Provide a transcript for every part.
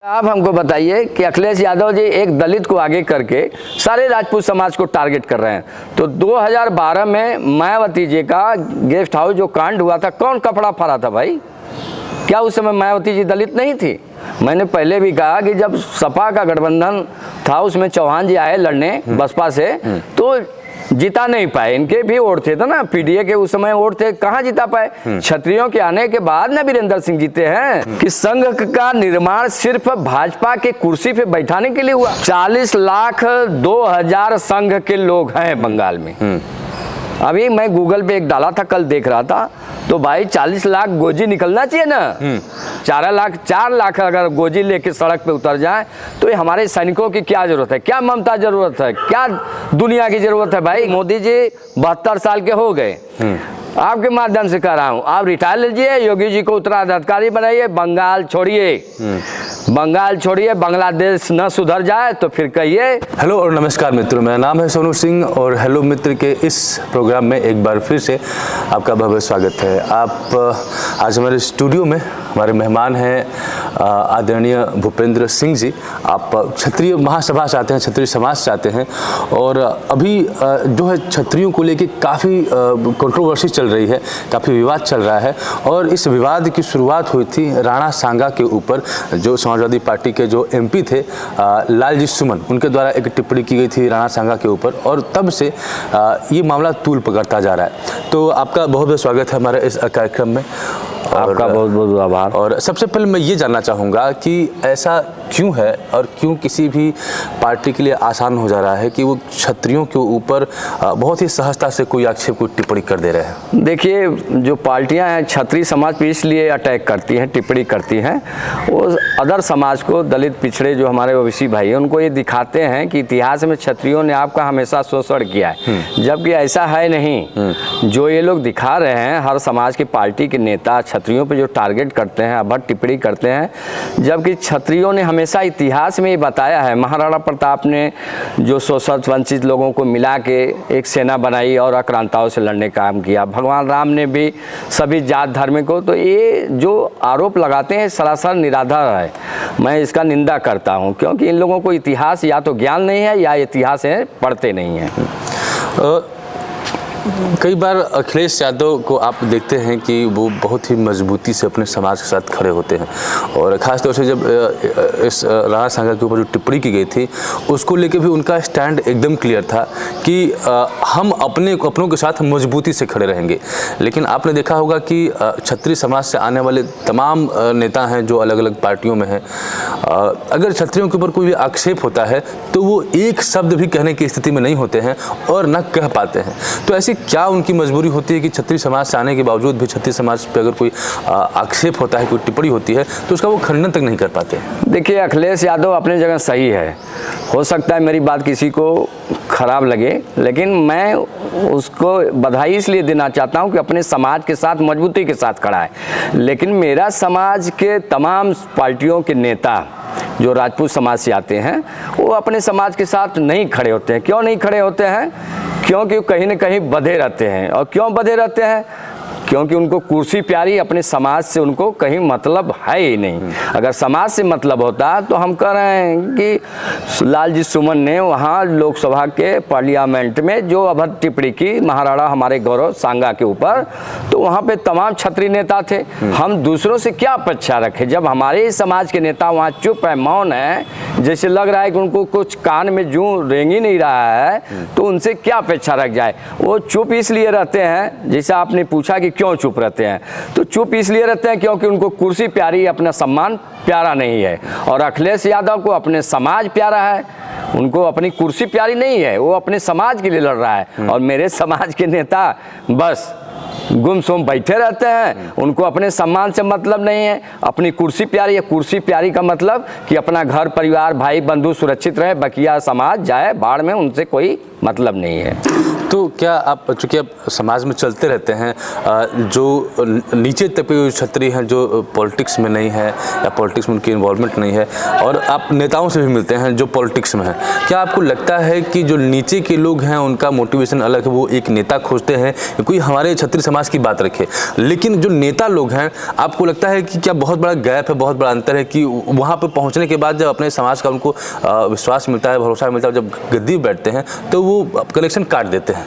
आप हमको बताइए कि अखिलेश यादव जी एक दलित को आगे करके सारे राजपूत समाज को टारगेट कर रहे हैं। तो 2012 में मायावती जी का गेस्ट हाउस जो कांड हुआ था, कौन कपड़ा फाड़ा था भाई? क्या उस समय मायावती जी दलित नहीं थी? मैंने पहले भी कहा कि जब सपा का गठबंधन था उसमें चौहान जी आए लड़ने बसपा से तो जिता नहीं पाए। इनके भी वोट थे ना, पीडीए के उस समय वोट थे, कहाँ जिता पाए? क्षत्रियों के आने के बाद ना वीरेंद्र सिंह जीते हैं। कि संघ का निर्माण सिर्फ भाजपा के कुर्सी पे बैठाने के लिए हुआ। 40,02,000 संघ के लोग हैं बंगाल में। अभी मैं गूगल पे एक डाला था, कल देख रहा था, तो भाई 40 लाख गोजी निकलना चाहिए ना। 4 लाख अगर गोजी लेके सड़क पे उतर जाए तो ये हमारे सैनिकों की क्या जरूरत है? क्या ममता जरूरत है? क्या दुनिया की जरूरत है भाई? मोदी जी 72 साल के हो गए। आपके माध्यम से कह रहा हूं, आप रिटायर लीजिए, योगी जी को उत्तराधिकारी बनाइए, बंगाल छोड़िए, बंगाल छोड़िए। बांग्लादेश न सुधर जाए तो फिर कहिए। हेलो और नमस्कार मित्रों, मेरा नाम है सोनू सिंह और हेलो मित्र के इस प्रोग्राम में एक बार फिर से आपका भव्य स्वागत है। आप आज हमारे स्टूडियो में हमारे मेहमान हैं आदरणीय भूपेंद्र सिंह जी। आप क्षत्रिय महासभा से आते हैं, क्षत्रिय समाज से आते हैं और अभी जो है क्षत्रियों को लेके काफ़ी कंट्रोवर्सी चल रही है, काफ़ी विवाद चल रहा है। और इस विवाद की शुरुआत हुई थी राणा सांगा के ऊपर, जो समाजवादी पार्टी के जो एमपी थे लालजी सुमन, उनके द्वारा एक टिप्पणी की गई थी राणा सांगा के ऊपर और तब से ये मामला तूल पकड़ता जा रहा है। तो आपका बहुत बहुत स्वागत है हमारे इस कार्यक्रम में। आपका बहुत बहुत आभार। और सबसे पहले मैं ये जानना चाहूँगा कि ऐसा क्यों है और क्यों किसी भी पार्टी के लिए आसान हो जा रहा है कि वो क्षत्रियों के ऊपर बहुत ही सहजता से कोई आक्षेप, कोई टिप्पणी कर दे रहे हैं? देखिए, जो पार्टियां हैं क्षत्रिय समाज पे इसलिए अटैक करती हैं, टिप्पणी करती हैं, वो अदर समाज को, दलित पिछड़े जो हमारे ओबीसी भाई हैं, उनको ये दिखाते हैं कि इतिहास में क्षत्रियों ने आपका हमेशा शोषण किया है, जबकि ऐसा है नहीं। जो ये लोग दिखा रहे हैं, हर समाज की पार्टी के नेता क्षत्रियों पे जो टारगेट करते हैं, अभद्र टिप्पणी करते हैं, जबकि क्षत्रियों ने हमेशा इतिहास में ये बताया है। महाराणा प्रताप ने जो शोषित वंचित लोगों को मिला के एक सेना बनाई और आक्रांताओं से लड़ने का काम किया। भगवान राम ने भी सभी जात धर्म को, तो ये जो आरोप लगाते हैं सरासर निराधार है। मैं इसका निंदा करता हूँ, क्योंकि इन लोगों को इतिहास या तो ज्ञान नहीं है या इतिहास है पढ़ते नहीं हैं। कई बार अखिलेश यादव को आप देखते हैं कि वो बहुत ही मजबूती से अपने समाज के साथ खड़े होते हैं और ख़ासतौर से जब इस राणा सांगा के ऊपर जो टिप्पणी की गई थी उसको लेके भी उनका स्टैंड एकदम क्लियर था कि हम अपनों के साथ मजबूती से खड़े रहेंगे। लेकिन आपने देखा होगा कि क्षत्रिय समाज से आने वाले तमाम नेता हैं जो अलग अलग पार्टियों में हैं, अगर क्षत्रियों के ऊपर कोई भी आक्षेप होता है तो वो एक शब्द भी कहने की स्थिति में नहीं होते हैं और न कह पाते हैं। तो ऐसी क्या उनकी मजबूरी होती है कि क्षत्रिय समाज से आने के बावजूद भी क्षत्रिय समाज पे अगर कोई आक्षेप होता है, कोई टिप्पणी होती है तो उसका वो खंडन तक नहीं कर पाते? देखिए, अखिलेश यादव अपने जगह सही है। हो सकता है मेरी बात किसी को खराब लगे, लेकिन मैं उसको बधाई इसलिए देना चाहता हूं कि अपने समाज के साथ मजबूती के साथ खड़ा है। लेकिन मेरा समाज के तमाम पार्टियों के नेता जो राजपूत समाज से आते हैं वो अपने समाज के साथ नहीं खड़े होते हैं। क्यों नहीं खड़े होते हैं? क्योंकि कहीं न कहीं बंधे रहते हैं। और क्यों बंधे रहते हैं? क्योंकि उनको कुर्सी प्यारी, अपने समाज से उनको कहीं मतलब है ही नहीं। अगर समाज से मतलब होता तो हम कह रहे हैं कि लालजी सुमन ने वहाँ लोकसभा के पार्लियामेंट में जो अभद्र टिप्पणी की महाराणा हमारे गौरव सांगा के ऊपर, तो वहाँ पे तमाम क्षत्रिय नेता थे। हम दूसरों से क्या अपेक्षा रखें जब हमारे समाज के नेता वहाँ चुप है, मौन है, जैसे लग रहा है कि उनको कुछ कान में जूं रेंग ही नहीं रहा है, तो उनसे क्या अपेक्षा रख जाए? वो चुप इसलिए रहते हैं, जैसे आपने पूछा कि क्यों चुप रहते हैं, तो चुप इसलिए रहते हैं क्योंकि उनको कुर्सी प्यारी, अपना सम्मान प्यारा नहीं है। और अखिलेश यादव को अपने समाज प्यारा है, उनको अपनी कुर्सी प्यारी नहीं है, वो अपने समाज के लिए लड़ रहा है। और मेरे समाज के नेता बस गुमसुम बैठे रहते हैं, उनको अपने सम्मान से मतलब नहीं है, अपनी कुर्सी प्यारी है। कुर्सी प्यारी का मतलब कि अपना घर परिवार भाई बंधु सुरक्षित रहे, बकिया समाज जाए बाढ़ में, उनसे कोई मतलब नहीं है। तो क्या आप, चूँकि आप समाज में चलते रहते हैं, जो नीचे तबके हुए छत्री हैं, जो पॉलिटिक्स में नहीं है या पॉलिटिक्स में उनकी इन्वॉल्वमेंट नहीं है, और आप नेताओं से भी मिलते हैं जो पॉलिटिक्स में हैं, क्या आपको लगता है कि जो नीचे के लोग हैं उनका मोटिवेशन अलग है, वो एक नेता खोजते हैं, कोई हमारे छत्री समाज की बात रखे, लेकिन जो नेता लोग हैं, आपको लगता है कि क्या बहुत बड़ा गैप है, बहुत बड़ा अंतर है कि वहाँ पर पहुँचने के बाद जब अपने समाज का उनको विश्वास मिलता है, भरोसा मिलता है, जब गद्दी बैठते हैं तो वो कनेक्शन काट देते हैं?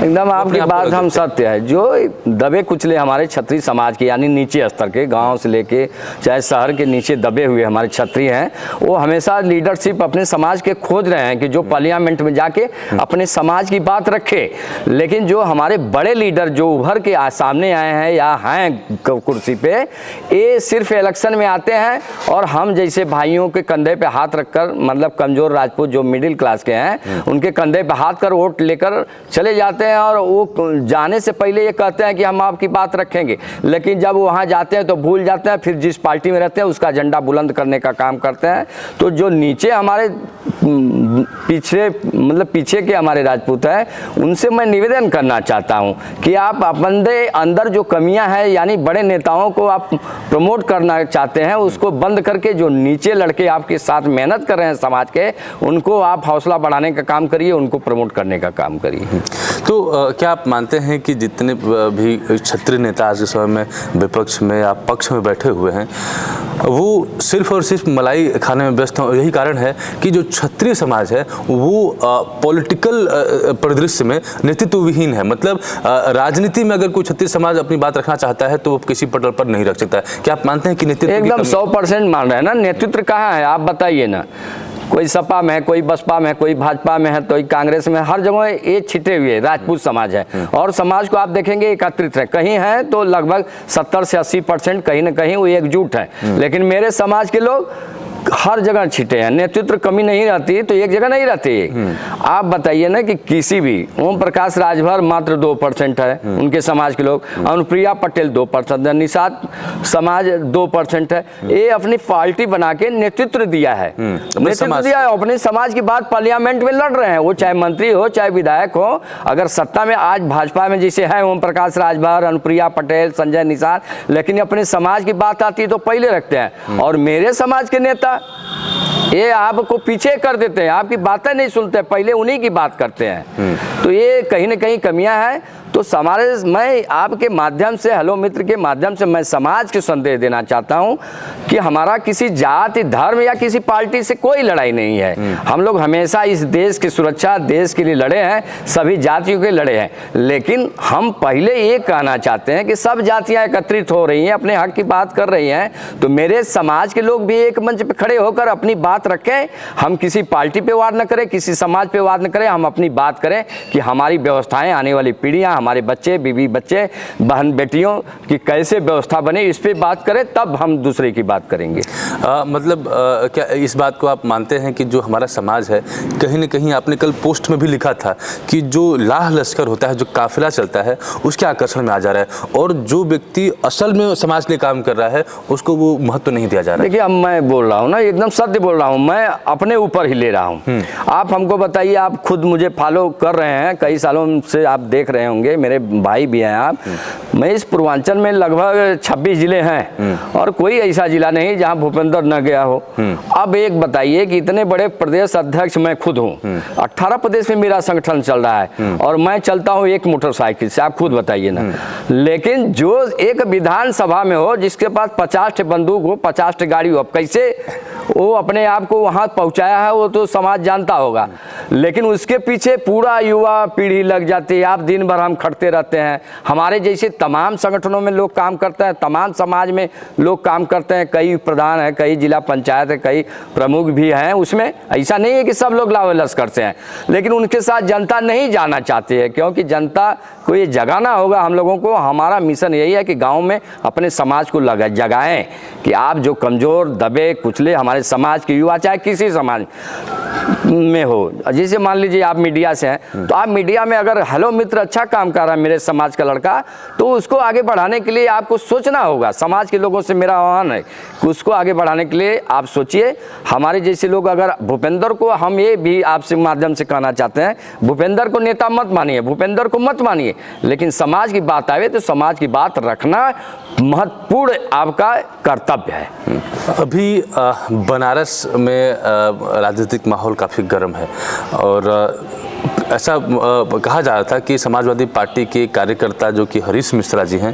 एकदम आपकी बात हम सत्य है। जो दबे कुचले हमारे छत्री समाज के, यानी नीचे स्तर के, गांव से लेके चाहे शहर के नीचे दबे हुए हमारे छत्री हैं, वो हमेशा लीडरशिप अपने समाज के खोज रहे हैं कि जो पार्लियामेंट में जाके अपने समाज की बात रखे। लेकिन जो हमारे बड़े लीडर जो उभर के सामने आए हैं या हैं कुर्सी पे, ये सिर्फ इलेक्शन में आते हैं और हम जैसे भाइयों के कंधे पे हाथ रखकर, मतलब कमजोर राजपूत जो मिडिल क्लास के हैं, उनके कंधे पे हाथ कर वोट लेकर चले जाते हैं और वो जाने से पहले ये कहते हैं कि हम आपकी बात रखेंगे, लेकिन जब वहाँ जाते हैं तो भूल जाते हैं, फिर जिस पार्टी में रहते हैं उसका झंडा बुलंद करने का काम करते हैं। तो जो नीचे हमारे पीछे, मतलब पीछे के हमारे राजपूत हैं, उनसे मैं निवेदन करना चाहता हूँ कि आप अपने अंदर जो कमियां हैं, यानी बड़े नेताओं को आप प्रमोट करना चाहते हैं, उसको बंद करके जो नीचे लड़के आपके साथ मेहनत कर रहे हैं समाज के, उनको आप हौसला बढ़ाने का काम करिए, उनको प्रमोट करने का काम करिए। तो क्या आप मानते हैं कि जितने भी क्षत्रिय नेता आज के समय में विपक्ष में या पक्ष में बैठे हुए हैं, वो सिर्फ और सिर्फ मलाई खाने में व्यस्त हैं? यही कारण है कि जो क्षत्रिय समाज है वो पॉलिटिकल परिदृश्य में नेतृत्व विहीन है। मतलब राजनीति में अगर कोई क्षत्रिय समाज अपनी बात रखना चाहता है तो वो किसी पटल पर नहीं रख सकता। क्या आप मानते हैं कि नेतृत्व एकदम 100% मान रहे हैं ना? नेतृत्व कहाँ है आप बताइए ना। कोई सपा में है, कोई बसपा में है, कोई भाजपा में है, कोई कांग्रेस में, हर जगह ये छिटे हुए राजपूत समाज है। और समाज को आप देखेंगे एकत्रित है, कहीं है तो लगभग 70 से 80% कहीं ना कहीं वो एकजुट है। लेकिन मेरे समाज के लोग हर जगह छिटे हैं। नेतृत्व कमी नहीं रहती तो एक जगह नहीं रहती। आप बताइए ना कि किसी भी ओम प्रकाश राजभर मात्र 2% है उनके समाज के लोग, अनुप्रिया पटेल 2% है, निषाद समाज 2% है। ये अपनी पार्टी बना के नेतृत्व दिया है, नेतृत्व दिया है, अपने समाज की बात पार्लियामेंट में लड़ रहे हैं। वो चाहे मंत्री हो चाहे विधायक हो। अगर सत्ता में आज भाजपा में जैसे है ओम प्रकाश राजभर, अनुप्रिया पटेल, संजय निषाद, लेकिन अपने समाज की बात आती है तो पहले रखते हैं। और मेरे समाज के नेता ये आपको पीछे कर देते हैं, आपकी बातें नहीं सुनते, पहले उन्हीं की बात करते हैं। तो ये कहीं ना कहीं कमियां हैं। तो हमारे, मैं आपके माध्यम से, हेलो मित्र के माध्यम से मैं समाज के संदेश देना चाहता हूं कि हमारा किसी जाति, धर्म या किसी पार्टी से कोई लड़ाई नहीं है। हम लोग हमेशा इस देश की सुरक्षा, देश के लिए लड़े हैं, सभी जातियों के लड़े हैं। लेकिन हम पहले ये कहना चाहते हैं कि सब जातियां एकत्रित हो रही हैं, अपने हक की बात कर रही हैं, तो मेरे समाज के लोग भी एक मंच पर खड़े होकर अपनी बात रखें। हम किसी पार्टी पे वार न करें, किसी समाज पे वार न करें, हम अपनी बात करें कि हमारी व्यवस्थाएं, आने वाली पीढ़ियां, हमारे बच्चे, बीवी बच्चे, बहन बेटियों की कैसे व्यवस्था बने, इस पे बात करें, तब हम दूसरे की बात करेंगे। मतलब क्या इस बात को आप मानते हैं कि जो हमारा समाज है, कहीं ना कहीं आपने कल पोस्ट में भी लिखा था कि जो लाह लश्कर होता है, जो काफिला चलता है, उसके आकर्षण में आ जा रहा है, और जो व्यक्ति असल में समाज के लिए काम कर रहा है उसको वो महत्व नहीं दिया जा रहा है? देखिए, अब मैं बोल रहा हूँ ना, एकदम सत्य बोल रहा हूँ, मैं अपने ऊपर ही ले रहा हूँ। आप हमको बताइए, आप खुद मुझे फॉलो कर रहे हैं, कई सालों से आप देख रहे होंगे, मेरे भाई भी हैं आप। मैं इस पूर्वांचल में लगभग 26 जिले हैं और कोई ऐसा जिला नहीं जहां भूपेंद्र न गया हो। अब एक बताइए कि इतने बड़े प्रदेश अध्यक्ष मैं खुद हूं, 18 प्रदेश में मेरा संगठन चल रहा है और मैं चलता हूं एक मोटरसाइकिल से, आप खुद बताइए ना। लेकिन जो एक विधानसभा में हो, जिसके पास 50 बंदूक हो, 50 गाड़ी हो, अब कैसे वो अपने आप को वहां पहुंचाया है वो तो समाज जानता होगा। लेकिन उसके पीछे पूरा युवा पीढ़ी लग जाती है। आप दिन भर हम खटते रहते हैं, हमारे जैसे तमाम संगठनों में लोग काम करते हैं, तमाम समाज में लोग काम करते हैं, कई प्रधान है, कई जिला पंचायत है, कई प्रमुख भी हैं। उसमें ऐसा नहीं है कि सब लोग लाभ लश्कर से हैं, लेकिन उनके साथ जनता नहीं जाना चाहती है, क्योंकि जनता को ये जगाना होगा हम लोगों को। हमारा मिशन यही है कि गाँव में अपने समाज को जगाएं कि आप जो कमज़ोर, दबे कुचले हमारे समाज के युवा, चाहे किसी समाज, में हो। जैसे मान लीजिए आप मीडिया से हैं, तो आप मीडिया में अगर हेलो मित्र अच्छा काम कर रहा है मेरे समाज का लड़का, तो उसको आगे बढ़ाने के लिए आपको सोचना होगा। समाज के लोगों से मेरा आह्वान है कि उसको आगे बढ़ाने के लिए आप सोचिए। हमारे जैसे लोग, अगर भूपेंद्र को, हम ये भी आपसे माध्यम से कहना चाहते हैं, भूपेंद्र को नेता मत मानिए, भूपेंद्र को मत मानिए, लेकिन समाज की बात आवे तो समाज की बात रखना महत्वपूर्ण आपका कर्तव्य है। अभी बनारस में राजनीतिक माहौल काफ़ी गर्म है और ऐसा कहा जा रहा था कि समाजवादी पार्टी के कार्यकर्ता जो कि हरीश मिश्रा जी हैं,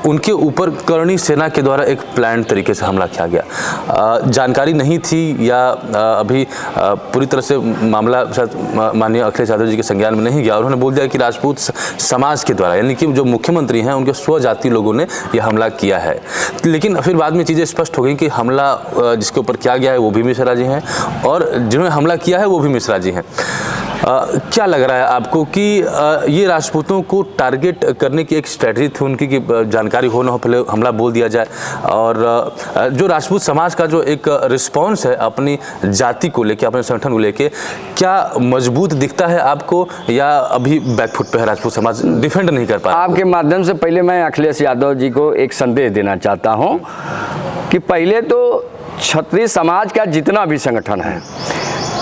उनके ऊपर करणी सेना के द्वारा एक प्लान तरीके से हमला किया गया। जानकारी नहीं थी या अभी पूरी तरह से मामला शायद माननीय अखिलेश यादव जी के संज्ञान में नहीं गया, और उन्होंने बोल दिया कि राजपूत समाज के द्वारा, यानी कि जो मुख्यमंत्री हैं उनके स्वजाति लोगों ने यह हमला किया है। लेकिन फिर बाद में चीज़ें स्पष्ट हो गई कि हमला जिसके ऊपर किया गया है वो भी मिश्रा जी हैं और जिन्होंने हमला किया है वो भी मिश्रा जी हैं। क्या लग रहा है आपको कि ये राजपूतों को टारगेट करने की एक स्ट्रेटजी थी उनकी कि जानकारी हो ना हो पहले हमला बोल दिया जाए, और जो राजपूत समाज का जो एक रिस्पांस है अपनी जाति को लेके, अपने संगठन को लेके, क्या मजबूत दिखता है आपको या अभी बैकफुट पे है राजपूत समाज, डिफेंड नहीं कर पा रहा? आपके माध्यम से पहले मैं अखिलेश यादव जी को एक संदेश देना चाहता हूँ कि पहले तो क्षत्रिय समाज का जितना भी संगठन है,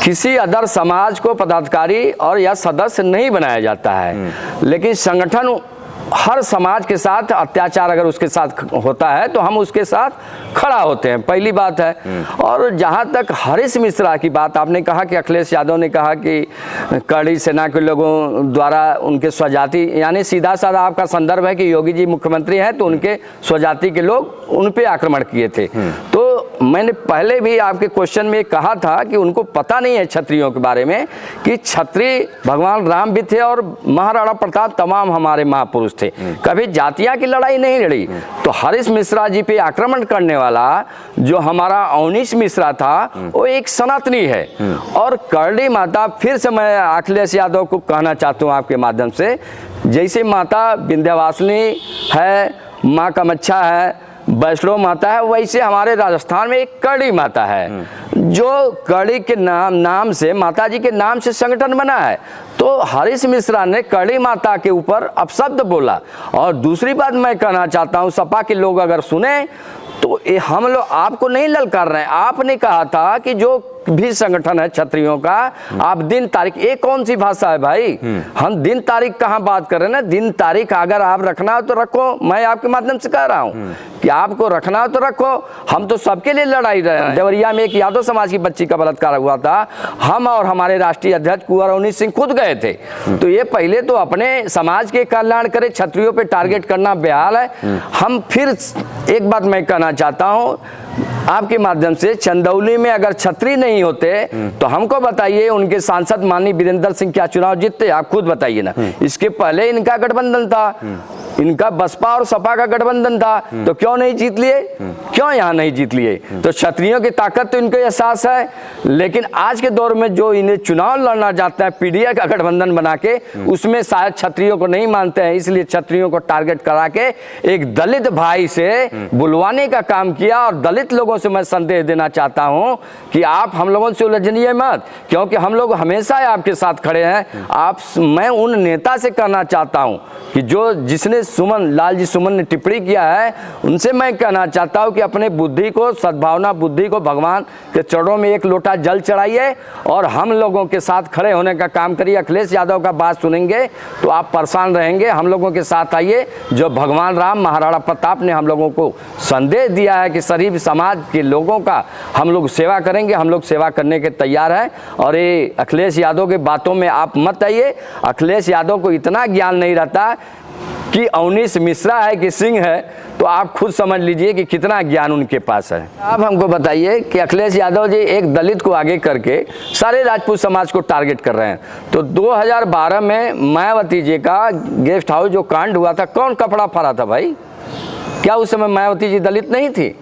किसी अदर समाज को पदाधिकारी और या सदस्य नहीं बनाया जाता है, लेकिन संगठन हर समाज के साथ अत्याचार अगर उसके साथ होता है तो हम उसके साथ खड़ा होते हैं, पहली बात है। और जहाँ तक हरीश मिश्रा की बात आपने कहा कि अखिलेश यादव ने कहा कि करणी सेना के लोगों द्वारा उनके स्वजाति, यानी सीधा साधा आपका संदर्भ है कि योगी जी मुख्यमंत्री हैं तो उनके स्वजाति के लोग उन पे आक्रमण किए थे। तो मैंने पहले भी आपके क्वेश्चन में कहा था कि उनको पता नहीं है क्षत्रियों के बारे में कि क्षत्रिय भगवान राम भी थे और महाराणा प्रताप तमाम हमारे महापुरुष थे, कभी जातियां की लड़ाई नहीं लड़ी। तो हरीश मिश्रा जी पे आक्रमण करने वाला जो हमारा अवनीश मिश्रा था वो एक सनातनी है। और करणी माता, फिर से मैं अखिलेश यादव को कहना चाहता हूँ आपके माध्यम से, जैसे माता विंध्यवासिनी है, माँ कामाख्या है, वैष्णो माता है, वैसे हमारे राजस्थान में एक करणी माता है जो करणी के नाम से, माता जी के नाम से संगठन बना है। तो हरीश मिश्रा ने करणी माता के ऊपर अपशब्द बोला। और दूसरी बात मैं कहना चाहता हूँ, सपा के लोग अगर सुने तो ये हम लोग आपको नहीं ललकार रहे हैं। आपने कहा था कि जो भी संगठन है क्षत्रियों का, आप दिन तारीख, ये कौन सी भाषा है भाई? हम दिन तारीख कहाँ बात कर रहे हैं ना, दिन तारीख अगर आप रखना हो तो रखो, मैं आपके माध्यम से कह रहा हूँ कि आपको रखना हो तो रखो। हम तो सबके लिए लड़ाई रहे हैं। देवरिया में एक यादव समाज की बच्ची का बलात्कार हुआ था, हम और हमारे राष्ट्रीय अध्यक्ष कुंवर अवनीश सिंह खुद गए थे। तो ये पहले तो अपने समाज के कल्याण करे, क्षत्रियों पे टारगेट करना बेहाल है। हम फिर एक बात मैं कहना चाहता हूँ आपके माध्यम से, चंदौली में अगर क्षत्रिय नहीं होते तो हमको बताइए उनके सांसद माननीय वीरेंद्र सिंह क्या चुनाव जीतते? आप खुद बताइए ना। इसके पहले इनका गठबंधन था, इनका बसपा और सपा का गठबंधन था, तो क्यों नहीं जीत लिए? क्यों यहाँ नहीं जीत लिए? तो क्षत्रियों की ताकत तो इनको एहसास है। लेकिन आज के दौर में जो इन्हें चुनाव लड़ना चाहते हैं पीडीए का गठबंधन बना के, उसमें शायद क्षत्रियों को नहीं मानते हैं, इसलिए क्षत्रियों को टारगेट करा के एक दलित भाई से बुलवाने का काम किया। और दलित लोगों से मैं संदेश देना चाहता हूं कि आप हम लोगों से उलझनिए मत, क्योंकि हम लोग हमेशा आपके साथ खड़े हैं। मैं उन नेता से कहना चाहता हूं कि जो जिसने लालजी सुमन ने टिप्पणी किया है, उनसे मैं कहना चाहता हूं कि अपने बुद्धि को, सद्भावना बुद्धि को भगवान के चरणों में एक लोटा जल चढ़ाइए और हम लोगों के साथ खड़े होने का काम करिए। अखिलेश यादव का बात सुनेंगे तो आप परेशान रहेंगे, हम लोगों के साथ आइए। जो भगवान राम, महाराणा प्रताप ने हम लोगों को संदेश दिया है कि शरीफ समाज के लोगों का हम लोग सेवा करेंगे, हम लोग सेवा करने के तैयार हैं। और ये अखिलेश यादव के बातों में आप मत आइए। अखिलेश यादव को इतना ज्ञान नहीं रहता कि अवनीश मिश्रा है कि सिंह है, तो आप खुद समझ लीजिए कि कितना ज्ञान उनके पास है। आप हमको बताइए कि अखिलेश यादव जी एक दलित को आगे करके सारे राजपूत समाज को टारगेट कर रहे हैं। तो 2012 में मायावती जी का गेस्ट हाउस जो कांड हुआ था, कौन कपड़ा फाड़ा था भाई? क्या उस समय मायावती जी दलित नहीं थी?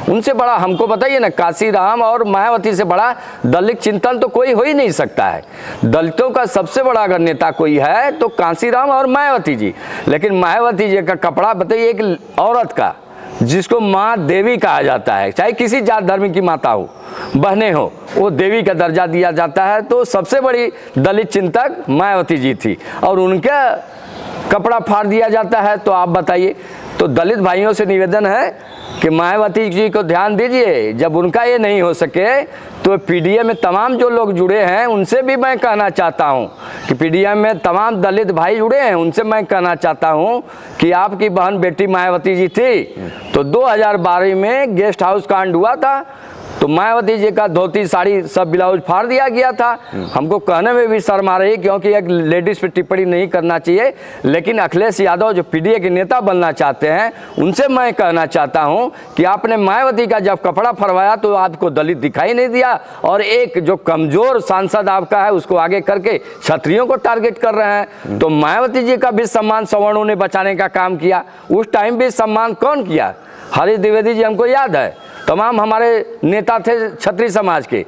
उनसे बड़ा हमको बताइए ना, काशीराम और मायावती से बड़ा दलित चिंतन तो कोई हो ही नहीं सकता है। दलितों का सबसे बड़ा अगर नेता कोई है तो काशीराम और मायावती जी। लेकिन मायावती जी का कपड़ा बताइए, एक औरत का जिसको माँ देवी कहा जाता है, चाहे किसी जात धर्म की माता हो, बहनें हो, वो देवी का दर्जा दिया जाता है। तो सबसे बड़ी दलित चिंतक मायावती जी थी और उनका कपड़ा फाड़ दिया जाता है। तो आप बताइए, तो दलित भाइयों से निवेदन है कि मायावती जी को ध्यान दीजिए। जब उनका ये नहीं हो सके तो पीडीए में तमाम जो लोग जुड़े हैं उनसे भी मैं कहना चाहता हूं कि पीडीए में तमाम दलित भाई जुड़े हैं, उनसे मैं कहना चाहता हूं कि आपकी बहन बेटी मायावती जी थी तो 2012 में गेस्ट हाउस कांड हुआ था, तो मायावती जी का धोती साड़ी सब ब्लाउज फाड़ दिया गया था। हमको कहने में भी शर्म आ रही है क्योंकि एक लेडीज पे टिप्पणी नहीं करना चाहिए, लेकिन अखिलेश यादव जो पीडीए के नेता बनना चाहते हैं उनसे मैं कहना चाहता हूं कि आपने मायावती का जब कपड़ा फरवाया तो आपको दलित दिखाई नहीं दिया और एक जो कमजोर सांसद आपका है उसको आगे करके क्षत्रियों को टारगेट कर रहे हैं। तो मायावती जी का भी सम्मान सवर्णों ने बचाने का काम किया, उस टाइम भी सम्मान कौन किया? हरीश द्विवेदी जी हमको याद है, तमाम हमारे नेता थे क्षत्रिय समाज के,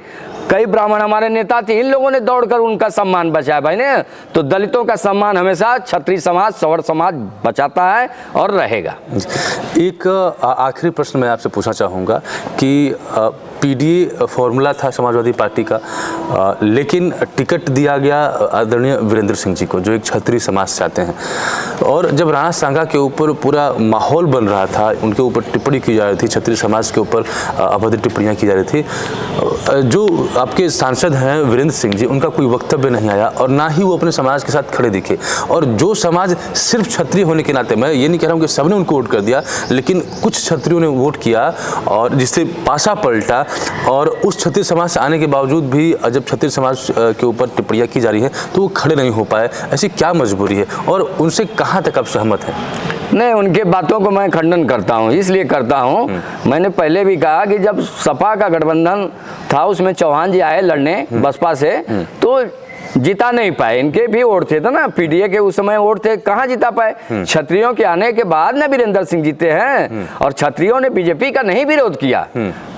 कई ब्राह्मण हमारे नेता थे, इन लोगों ने दौड़कर उनका सम्मान बचाया भाई ने। तो दलितों का सम्मान हमेशा क्षत्रिय समाज सवर्ण समाज बचाता है और रहेगा। एक आखिरी प्रश्न मैं आपसे पूछना चाहूँगा कि पीडीए फॉर्मूला था समाजवादी पार्टी का, लेकिन टिकट दिया गया आदरणीय वीरेंद्र सिंह जी को जो एक क्षत्रिय समाज से आते हैं, और जब राणा सांगा के ऊपर पूरा माहौल बन रहा था, उनके ऊपर टिप्पणी की जा रही थी, क्षत्रिय समाज के ऊपर अभद्र टिप्पणियाँ की जा रही थी, जो आपके सांसद हैं वीरेंद्र सिंह जी, उनका कोई वक्तव्य नहीं आया और ना ही वो अपने समाज के साथ खड़े दिखे। और जो समाज सिर्फ क्षत्रिय होने के नाते, मैं ये नहीं कह रहा हूँ कि सबने उनको वोट कर दिया, लेकिन कुछ क्षत्रियों ने वोट किया और जिससे पासा पलटा, और उस क्षत्रिय समाज से आने के बावजूद भी जब क्षत्रिय समाज के ऊपर टिप्पणियाँ की जा रही है तो वो खड़े नहीं हो पाए। ऐसी क्या मजबूरी है और उनसे कहाँ तक आप सहमत हैं? नहीं, उनके बातों को मैं खंडन करता हूँ, इसलिए करता हूँ, मैंने पहले भी कहा कि जब सपा का गठबंधन था उसमें चौहान जी आए लड़ने बसपा से तो जिता नहीं पाए, इनके भी वोट थे ना, पीडीए के उस समय वोट थे, कहाँ जिता पाए? क्षत्रियों के आने के बाद ना वीरेंद्र सिंह जीते हैं और क्षत्रियों ने बीजेपी का नहीं विरोध किया।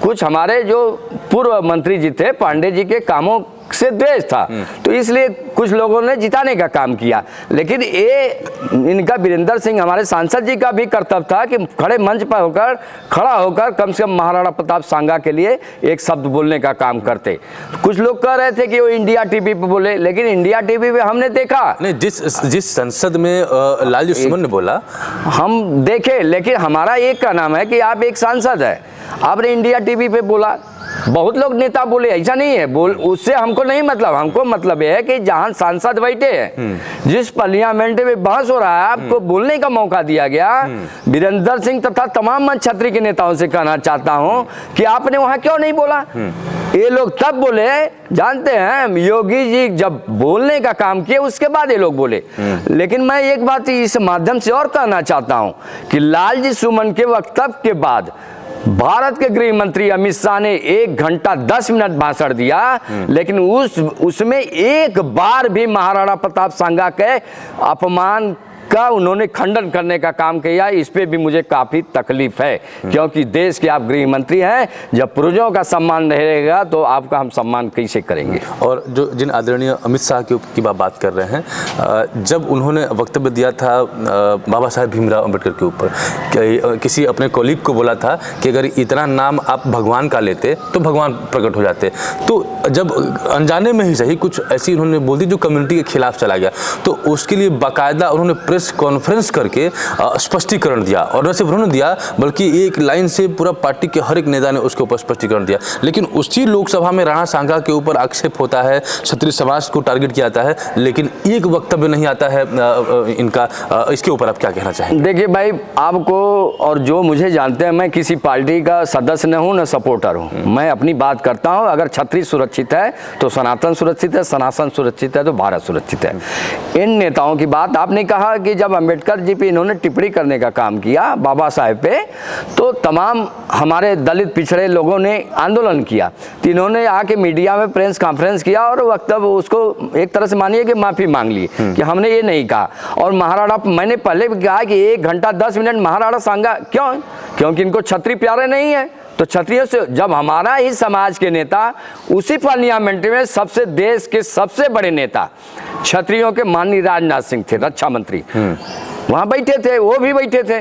कुछ हमारे जो पूर्व मंत्री जी थे पांडे जी के कामों से द्वेष था तो इसलिए कुछ लोगों ने जिताने का काम किया, लेकिन ये इनका वीरेंद्र सिंह हमारे सांसद जी का भी कर्तव्य था कि खड़े मंच पर होकर खड़ा होकर कम से कम महाराणा प्रताप सांगा के लिए एक शब्द बोलने का काम करते। कुछ लोग कह रहे थे कि वो इंडिया टीवी पे बोले, लेकिन इंडिया टीवी पे हमने देखा नहीं, जिस संसद में लालजी सुमन ने बोला हम देखे, लेकिन हमारा एक का नाम है कि आप एक सांसद है, आपने इंडिया टीवी पे बोला, बहुत लोग नेता बोले, ऐसा नहीं है, बोल उससे हमको नहीं मतलब, हमको मतलब यह है कि जहां सांसद बैठे हैं, जिस पार्लियामेंट में बहस हो रहा है, आपको बोलने का मौका दिया गया। वीरेंद्र सिंह तथा तमाम क्षत्रिय के नेताओं से कहना चाहता हूं कि आपने वहां क्यों नहीं बोला? ये लोग तब बोले, जानते हैं योगी जी जब बोलने का काम किए उसके बाद ये लोग बोले। लेकिन मैं एक बात इस माध्यम से और कहना चाहता हूं कि लालजी सुमन के वक्तव्य के बाद भारत के गृह मंत्री अमित शाह ने 1 घंटा 10 मिनट भाषण दिया, लेकिन उसमें एक बार भी महाराणा प्रताप सांगा के अपमान का उन्होंने खंडन करने का काम किया। इस पे भी मुझे काफ़ी तकलीफ है, क्योंकि देश के आप गृह मंत्री हैं, जब पुरुषों का सम्मान रहेगा तो आपका हम सम्मान कैसे करेंगे? और जो जिन आदरणीय अमित शाह की बात कर रहे हैं, जब उन्होंने वक्तव्य दिया था बाबा साहेब भीमराव अम्बेडकर के ऊपर, किसी अपने कॉलीग को बोला था कि अगर इतना नाम आप भगवान का लेते तो भगवान प्रकट हो जाते, तो जब अनजाने में ही सही कुछ ऐसी उन्होंने बोल दी जो कम्युनिटी के खिलाफ चला गया, तो उसके लिए बाकायदा उन्होंने प्रेस कॉन्फ्रेंस करके स्पष्टीकरण दिया, और न सिर्फ उन्होंने दिया बल्कि एक लाइन से पूरा पार्टी के हर एक नेता ने उसके ऊपर स्पष्टीकरण दिया। लेकिन उसी लोकसभा में राणा सांगा के ऊपर आक्षेप होता है, क्षत्रिय समाज को टारगेट किया जाता है, लेकिन एक वक्तव्य नहीं आता है इनका। इसके ऊपर आप क्या कहना चाहेंगे? देखिए भाई, आपको और जो मुझे जानते हैं, मैं किसी पार्टी का सदस्य न हूँ न सपोर्टर हूँ, मैं अपनी बात करता हूँ। अगर क्षत्रिय सुरक्षित है तो सनातन सुरक्षित है, सनातन सुरक्षित है तो भारत सुरक्षित है। इन नेताओं की बात आपने कहा कि जब अंबेडकर जी पे इन्होंने टिप्पणी करने का काम किया बाबा साहेब पे, तो तमाम हमारे दलित पिछड़े लोगों ने आंदोलन किया, तो इन्होंने आके मीडिया में प्रेस कॉन्फ्रेंस किया और वक्तव्य उसको एक तरह से मानिए कि माफ़ी मांग ली कि हमने ये नहीं कहा। और महाराणा, मैंने पहले भी कहा कि 1 घंटा 10 मिनट महाराणा सांगा क्यों? क्योंकि इनको क्षत्रिय प्यारे नहीं है। तो क्षत्रियों से जब हमारा ही समाज के नेता उसी पार्लियामेंट में सबसे देश के सबसे बड़े नेता क्षत्रियों के माननीय राजनाथ सिंह थे, रक्षा मंत्री, वहाँ बैठे थे, वो भी बैठे थे।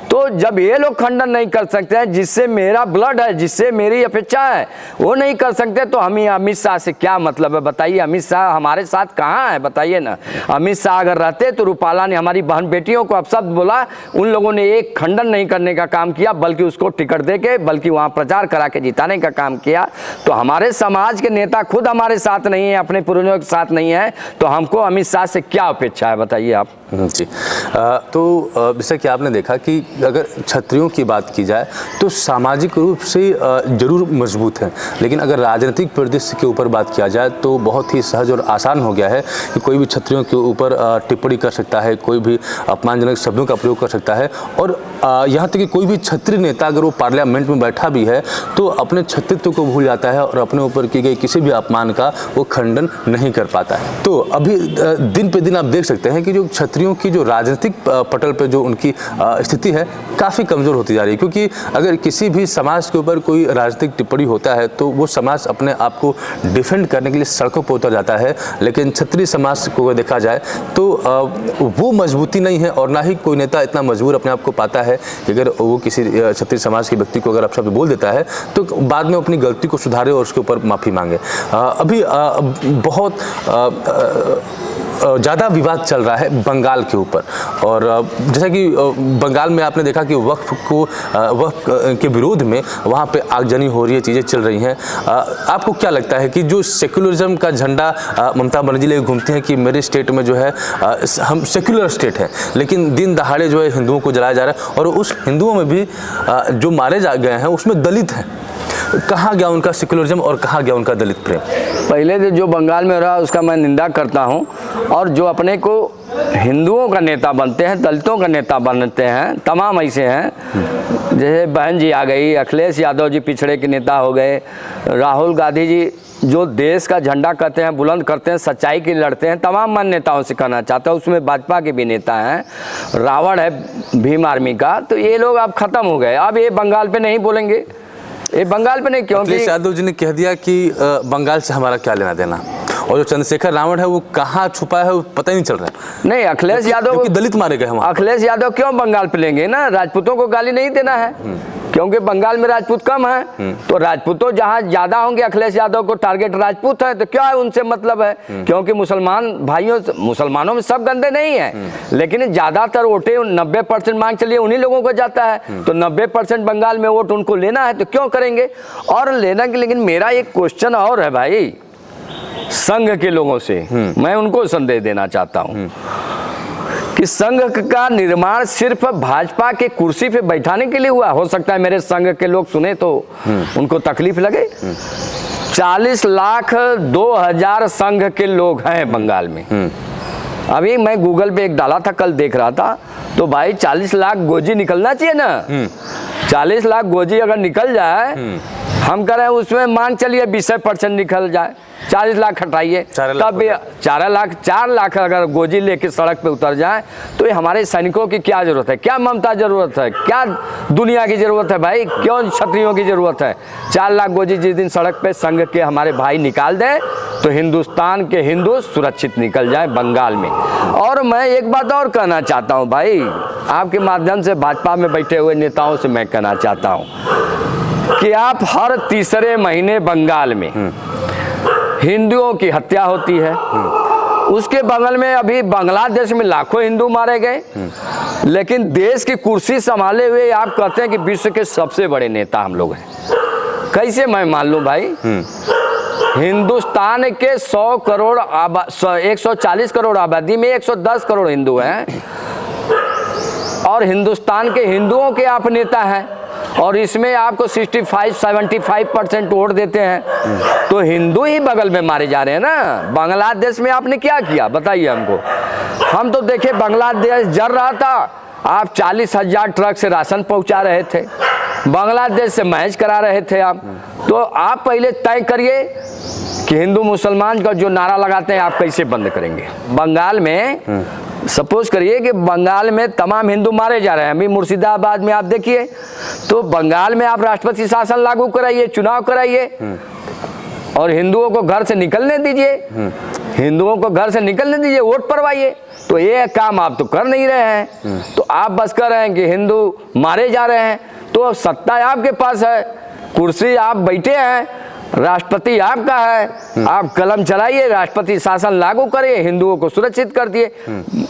तो जब ये लोग खंडन नहीं कर सकते हैं, जिससे मेरा ब्लड है, जिससे मेरी अपेक्षा है, वो नहीं कर सकते, तो हमें अमित शाह से क्या मतलब है बताइए? अमित शाह हमारे साथ कहाँ है बताइए ना? अमित शाह अगर रहते तो रूपाला ने हमारी बहन बेटियों को अपशब्द बोला, उन लोगों ने एक खंडन नहीं करने का काम किया, बल्कि उसको टिकट दे के, बल्कि वहाँ प्रचार करा के जिताने का काम किया। तो हमारे समाज के नेता खुद हमारे साथ नहीं है, अपने पूर्वजों के साथ नहीं है, तो हमको अमित शाह से क्या अपेक्षा है बताइए आप? जी। तो जैसा कि आपने देखा कि अगर क्षत्रियों की बात की जाए तो सामाजिक रूप से जरूर मजबूत हैं, लेकिन अगर राजनीतिक परिदृश्य के ऊपर बात किया जाए तो बहुत ही सहज और आसान हो गया है कि कोई भी क्षत्रियों के ऊपर टिप्पणी कर सकता है, कोई भी अपमानजनक शब्दों का प्रयोग कर सकता है। और यहाँ तक कि कोई भी क्षत्रिय नेता अगर वो पार्लियामेंट में बैठा भी है तो अपने क्षत्रित्व को भूल जाता है और अपने ऊपर की गई किसी भी अपमान का वो खंडन नहीं कर पाता है। तो अभी दिन पे दिन आप देख सकते हैं कि जो क्षत्रियों की जो राजनीतिक पटल पे जो उनकी स्थिति है काफ़ी कमज़ोर होती जा रही है, क्योंकि अगर किसी भी समाज के ऊपर कोई राजनीतिक टिप्पणी होता है तो वो समाज अपने आप को डिफेंड करने के लिए सड़कों पर उतर जाता है। लेकिन क्षत्रिय समाज को देखा जाए तो वो मजबूती नहीं है, और ना ही कोई नेता इतना मजबूर अपने आप को पाता है कि अगर वो किसी क्षत्रिय समाज के व्यक्ति को अगर अपशब्द बोल देता है तो बाद में अपनी गलती को सुधारे और उसके ऊपर माफ़ी मांगे। अभी बहुत ज़्यादा विवाद चल रहा है बंगाल के ऊपर, और जैसा कि बंगाल में आपने देखा कि वक्फ के विरोध में वहाँ पे आगजनी हो रही है, चीज़ें चल रही हैं। आपको क्या लगता है कि जो सेक्युलरिज्म का झंडा ममता बनर्जी लेकर घूमती हैं कि मेरे स्टेट में जो है हम सेक्युलर स्टेट है, लेकिन दिन दहाड़े जो है हिंदुओं को जलाया जा रहा है, और उस हिंदुओं में भी जो मारे जा गए हैं उसमें दलित हैं। कहाँ गया उनका सेक्युलरिज्म और कहाँ गया उनका दलित प्रेम? पहले जो बंगाल में रहा उसका मैं निंदा करता हूँ, और जो अपने को हिंदुओं का नेता बनते हैं, दलितों का नेता बनते हैं, तमाम ऐसे हैं। जैसे बहन जी आ गई, अखिलेश यादव जी पिछड़े के नेता हो गए, राहुल गांधी जी जो देश का झंडा कहते हैं, बुलंद करते हैं, सच्चाई के लिए लड़ते हैं, तमाम मन नेताओं से कहना चाहता हूँ। उसमें भाजपा के भी नेता हैं, रावण है भीम आर्मी का। तो ये लोग अब ख़त्म हो गए, अब ये बंगाल पे नहीं बोलेंगे, ये बंगाल पे नहीं, क्योंकि अखिलेश यादव जी ने कह दिया कि बंगाल से हमारा क्या लेना देना, और जो चंद्रशेखर रावण है वो कहाँ छुपा है वो पता ही नहीं चल रहा है। नहीं, अखिलेश यादव दलित मारे गए वहाँ। अखिलेश यादव क्यों बंगाल पे लेंगे ना? राजपूतों को गाली नहीं देना है, क्योंकि बंगाल में राजपूत कम है। तो राजपूतों जहाँ ज्यादा होंगे, अखिलेश यादव को टारगेट राजपूत है, तो क्या है उनसे मतलब है? क्योंकि मुसलमान भाइयों, मुसलमानों में सब गंदे नहीं है, लेकिन ज्यादातर वोटे 90% मांग चलिए उन्हीं लोगों को जाता है। तो 90% बंगाल में वोट उनको लेना है, तो क्यों करेंगे? और लेना कि, लेकिन मेरा एक क्वेश्चन और है भाई, संघ के लोगों से मैं उनको संदेश देना चाहता हूं कि संघ का निर्माण सिर्फ भाजपा के कुर्सी पे बैठाने के लिए हुआ। हो सकता है मेरे संघ के लोग सुने तो उनको तकलीफ लगे। 40,02,000 संघ के लोग हैं बंगाल में। अभी मैं गूगल पे एक डाला था, कल देख रहा था, तो भाई 40 लाख गोजी निकलना चाहिए ना। 40 लाख गोजी अगर निकल जाए, हम कह रहे हैं उसमें मान चलिए 20% निकल जाए, 40 लाख हटाइए, तब 4 लाख अगर गोजी लेके सड़क पे उतर जाए, तो ये हमारे सैनिकों की क्या जरूरत है? क्या ममता जरूरत है? क्या दुनिया की जरूरत है भाई? क्यों क्षत्रियों की जरूरत है? 4 लाख गोजी जिस दिन सड़क पे संघ के हमारे भाई निकाल दें, तो हिंदुस्तान के हिंदू सुरक्षित निकल जाए बंगाल में। और मैं एक बात और कहना चाहता हूँ भाई, आपके माध्यम से भाजपा में बैठे हुए नेताओं से मैं कहना चाहता हूँ कि आप हर तीसरे महीने बंगाल में हिंदुओं की हत्या होती है। उसके बगल में अभी बांग्लादेश में लाखों हिंदू मारे गए, लेकिन देश की कुर्सी संभाले हुए आप कहते हैं कि विश्व के सबसे बड़े नेता हम लोग हैं। कैसे मैं मान लूं भाई? हिंदुस्तान के 140 करोड़ आबादी में 110 करोड़ हिंदू हैं, और हिंदुस्तान के हिंदुओं के आप नेता हैं, और इसमें आपको 65-75% वोट देते हैं। तो हिंदू ही बगल में मारे जा रहे हैं ना। बांग्लादेश में आपने क्या किया बताइए हमको? हम तो देखे बांग्लादेश जल रहा था, आप 40,000 ट्रक से राशन पहुंचा रहे थे, बांग्लादेश से मैच करा रहे थे आप। तो आप पहले तय करिए कि हिंदू मुसलमान का जो नारा लगाते हैं आप कैसे बंद करेंगे। बंगाल में सपोज करिए कि बंगाल में तमाम हिंदू मारे जा रहे हैं, अभी मुर्शिदाबाद में आप देखिए, तो बंगाल में आप राष्ट्रपति शासन लागू कराइए, चुनाव कराइए, और हिंदुओं को घर से निकलने दीजिए। हिंदुओं को घर से निकलने दीजिए, वोट परवाइए। तो ये काम आप तो कर नहीं रहे हैं। तो आप बस कर रहे हैं कि हिंदू मारे जा रहे हैं। तो सत्ता आपके पास है, कुर्सी आप बैठे हैं, राष्ट्रपति आपका है, आप कलम चलाइए, राष्ट्रपति शासन लागू करिए, हिंदुओं को सुरक्षित कर दिए।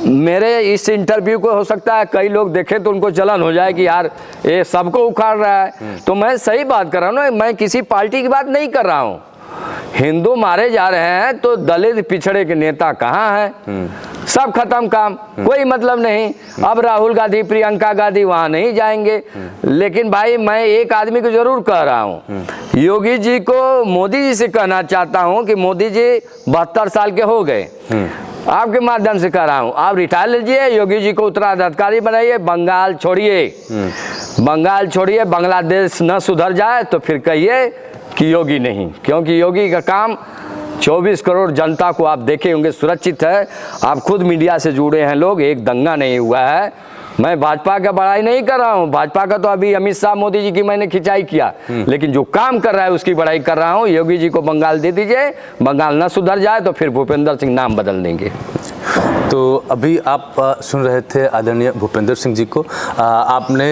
मेरे इस इंटरव्यू को हो सकता है कई लोग देखें तो उनको जलन हो जाए कि यार ये सबको उखाड़ रहा है। तो मैं सही बात कर रहा हूँ ना, मैं किसी पार्टी की बात नहीं कर रहा हूँ। हिंदू मारे जा रहे हैं तो दलित पिछड़े के नेता कहाँ हैं? सब खत्म काम, कोई मतलब नहीं। अब राहुल गांधी, प्रियंका गांधी वहां नहीं जाएंगे। लेकिन भाई मैं एक आदमी को जरूर कह रहा हूँ, योगी जी को मोदी जी से कहना चाहता हूँ कि मोदी जी 72 साल के हो गए, आपके माध्यम से कह रहा हूँ, आप रिटायर लीजिए, योगी जी को उत्तराधिकारी बनाइए, बंगाल छोड़िए, बंगाल छोड़िए। बांग्लादेश न सुधर जाए तो फिर कहिए कि योगी नहीं, क्योंकि योगी का काम 24 करोड़ जनता को आप देखे होंगे सुरक्षित है। आप खुद मीडिया से जुड़े हैं लोग, एक दंगा नहीं हुआ है। मैं भाजपा का बड़ाई नहीं कर रहा हूँ, भाजपा का तो अभी अमित शाह मोदी जी की मैंने खिंचाई किया, लेकिन जो काम कर रहा है उसकी बड़ाई कर रहा हूँ। योगी जी को बंगाल दे दीजिए, बंगाल ना सुधर जाए तो फिर भूपेंद्र सिंह नाम बदल देंगे। तो अभी आप सुन रहे थे आदरणीय भूपेंद्र सिंह जी को। आपने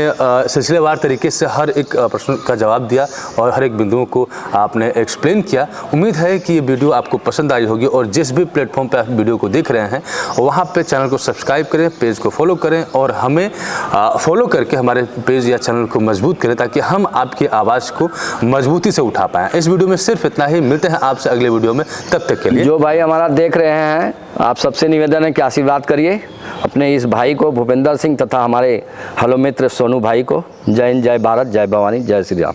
सिलसिलेवार तरीके से हर एक प्रश्न का जवाब दिया और हर एक बिंदुओं को आपने एक्सप्लेन किया। उम्मीद है कि ये वीडियो आपको पसंद आई होगी और जिस भी प्लेटफॉर्म पे आप वीडियो को देख रहे हैं वहाँ पे चैनल को सब्सक्राइब करें, पेज को फॉलो करें और हमें फॉलो करके हमारे पेज या चैनल को मजबूत करें ताकि हम आपकी आवाज़ को मजबूती से उठा पाएँ। इस वीडियो में सिर्फ इतना ही। मिलते हैं आपसे अगले वीडियो में, तब तक के लिए। जो भाई हमारा देख रहे हैं, आप सबसे निवेदन है कि आशीर्वाद करिए अपने इस भाई को, भूपेंद्र सिंह, तथा हमारे हलो मित्र सोनू भाई को। जय हिंद, जय भारत, जय भवानी, जय श्री राम।